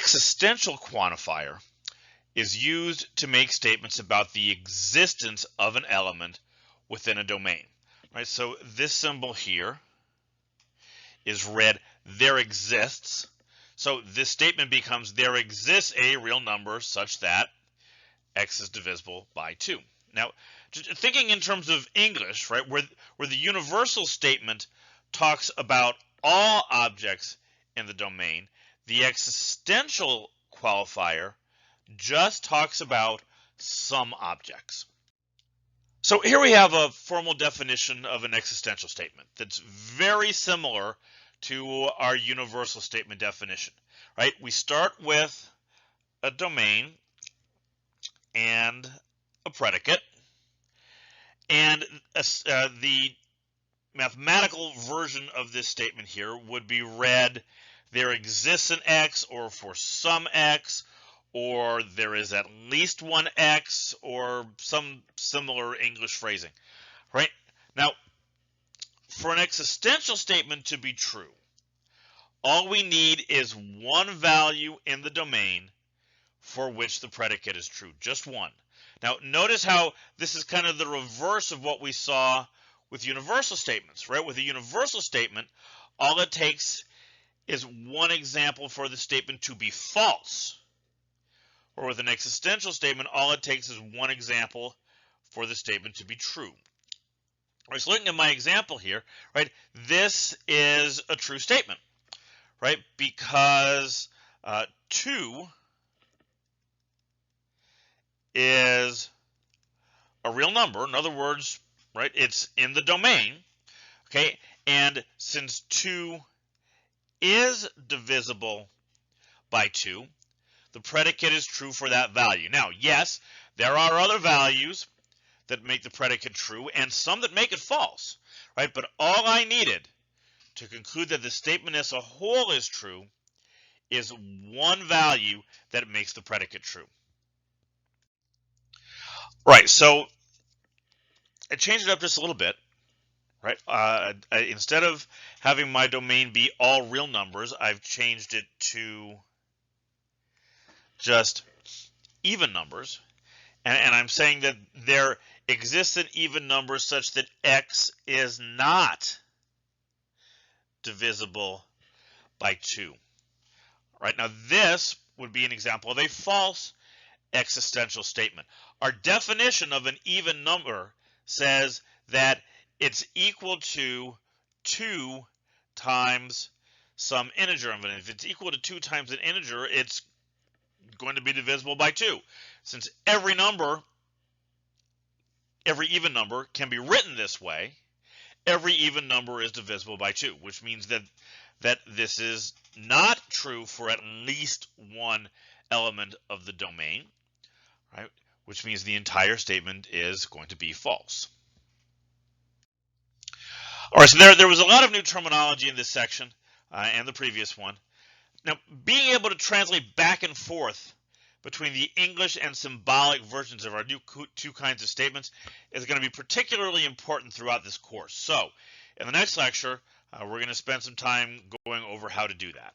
existential quantifier is used to make statements about the existence of an element within a domain. Right? So this symbol here is read there exists. So this statement becomes there exists a real number such that x is divisible by 2. Now, thinking in terms of English, right, where the universal statement talks about all objects in the domain, the existential qualifier just talks about some objects. So here we have a formal definition of an existential statement that's very similar to our universal statement definition, right? We start with a domain and a predicate, and the mathematical version of this statement here would be read there exists an x, or for some x, or there is at least one x, or some similar English phrasing, right? Now, for an existential statement to be true, all we need is one value in the domain for which the predicate is true, just one. Now, notice how this is kind of the reverse of what we saw with universal statements, right? With a universal statement, all it takes is one example for the statement to be false. Or with an existential statement, all it takes is one example for the statement to be true. All right, so looking at my example here, right, this is a true statement, right, because 2 is a real number. In other words, right, it's in the domain, okay, and since 2 is divisible by 2, the predicate is true for that value. Now, yes, there are other values that make the predicate true and some that make it false, right? But all I needed to conclude that the statement as a whole is true is one value that makes the predicate true. Right, so I changed it up just a little bit, right? Instead of having my domain be all real numbers, I've changed it to just even numbers, and I'm saying that there exists an even number such that x is not divisible by 2. Right, now this would be an example of a false existential statement. Our definition of an even number says that it's equal to 2 times some integer. And if it's equal to 2 times an integer, it's going to be divisible by 2. Since every even number can be written this way, every even number is divisible by 2, which means that this is not true for at least one element of the domain, right? Which means the entire statement is going to be false. All right, so there was a lot of new terminology in this section and the previous one. Now, being able to translate back and forth between the English and symbolic versions of our new two kinds of statements is going to be particularly important throughout this course. So, in the next lecture, we're going to spend some time going over how to do that.